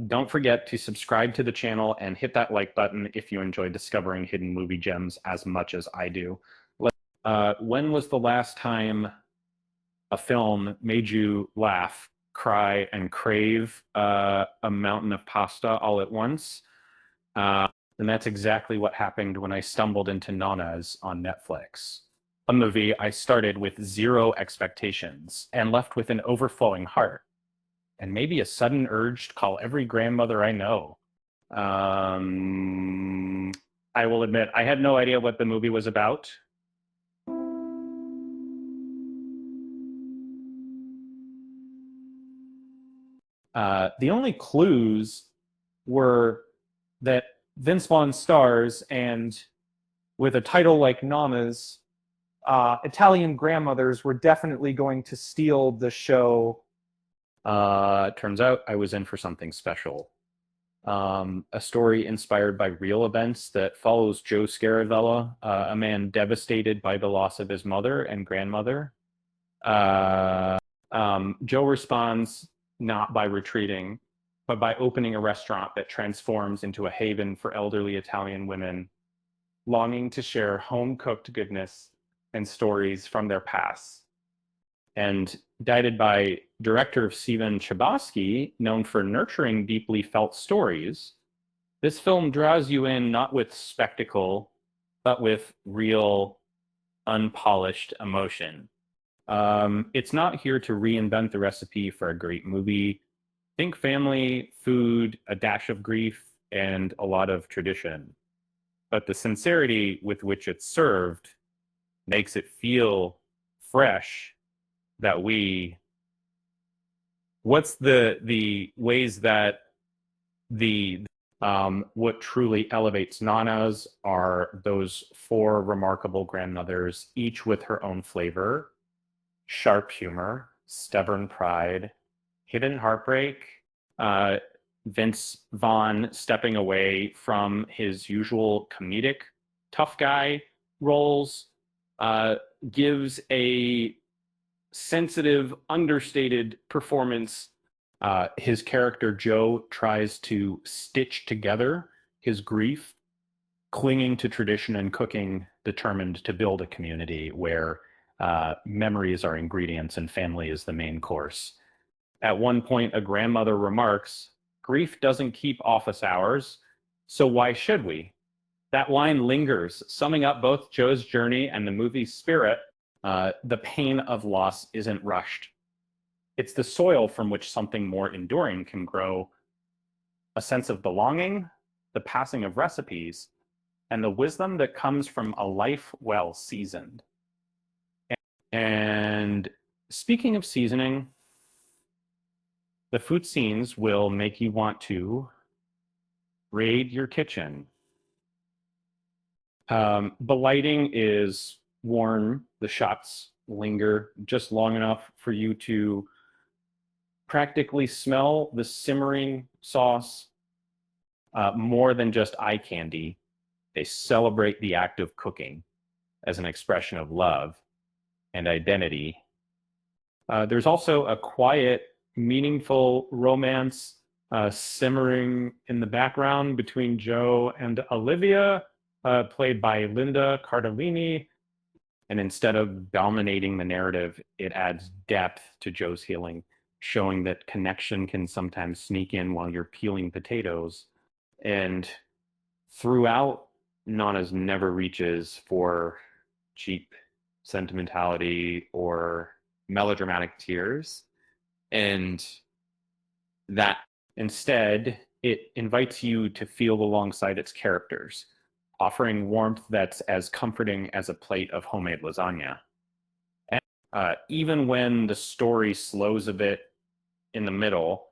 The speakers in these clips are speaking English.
Don't forget to subscribe to the channel and hit that like button if you enjoy discovering hidden movie gems as much as I do. When was the last time a film made you laugh, cry, and crave a mountain of pasta all at once? Uh, and that's exactly what happened when I stumbled into Nanas on Netflix. A movie I started with zero expectations and left with an overflowing heart, and maybe a sudden urge to call every grandmother I know. Um, I will admit, I had no idea what the movie was about. The only clues were that Vince Vaughn stars, and with a title like Nama's, Italian grandmothers were definitely going to steal the show. Turns out I was in for something special. A story inspired by real events that follows Joe Scaravella, a man devastated by the loss of his mother and grandmother. Joe responds not by retreating, but by opening a restaurant that transforms into a haven for elderly Italian women longing to share home cooked goodness and stories from their past. And guided by director Steven Chbosky, known for nurturing deeply felt stories, this film draws you in not with spectacle, but with real, unpolished emotion. It's not here to reinvent the recipe for a great movie. Think family, food, a dash of grief, and a lot of tradition. But the sincerity with which it's served makes it feel fresh that what's the ways that the what truly elevates Nanas are those four remarkable grandmothers, each with her own flavor, sharp humor, stubborn pride, hidden heartbreak. Uh, Vince Vaughn stepping away from his usual comedic tough guy roles uh, gives a sensitive, understated performance. His character Joe tries to stitch together his grief, clinging to tradition and cooking, determined to build a community where memories are ingredients and family is the main course. At one point, a grandmother remarks, "Grief doesn't keep office hours, so why should we?" That line lingers, summing up both Joe's journey and the movie's spirit. The pain of loss isn't rushed. It's the soil from which something more enduring can grow, a sense of belonging, the passing of recipes, and the wisdom that comes from a life well seasoned. And speaking of seasoning, the food scenes will make you want to raid your kitchen. The lighting is warm. The shots linger just long enough for you to practically smell the simmering sauce more than just eye candy. They celebrate the act of cooking as an expression of love and identity. There's also a quiet, meaningful romance simmering in the background between Joe and Olivia, played by Linda Cardellini. And instead of dominating the narrative, it adds depth to Joe's healing, showing that connection can sometimes sneak in while you're peeling potatoes. And throughout, Nana's never reaches for cheap sentimentality or melodramatic tears. And that instead, it invites you to feel alongside its characters, offering warmth that's as comforting as a plate of homemade lasagna. And even when the story slows a bit in the middle,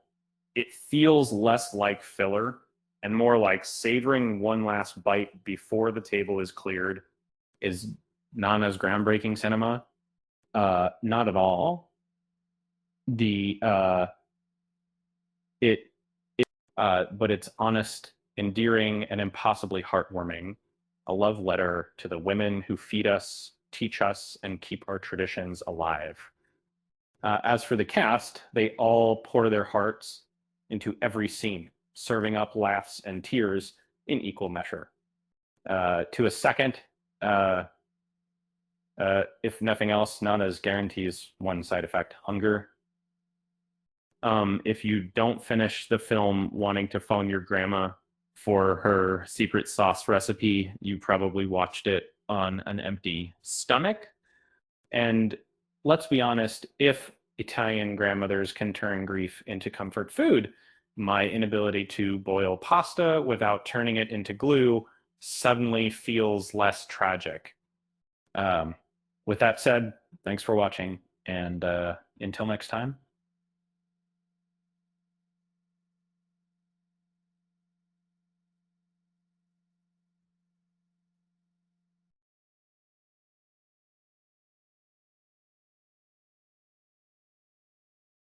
it feels less like filler and more like savoring one last bite before the table is cleared. Is Nana's groundbreaking cinema? Not at all. The it, but it's honest, endearing, and impossibly heartwarming. A love letter to the women who feed us, teach us, and keep our traditions alive. As for the cast, they all pour their hearts into every scene, serving up laughs and tears in equal measure. To a second, if nothing else, Nana's guarantees one side effect: hunger. If you don't finish the film wanting to phone your grandma for her secret sauce recipe, you probably watched it on an empty stomach. And let's be honest, if Italian grandmothers can turn grief into comfort food, my inability to boil pasta without turning it into glue suddenly feels less tragic. Um, with that said, thanks for watching, and until next time.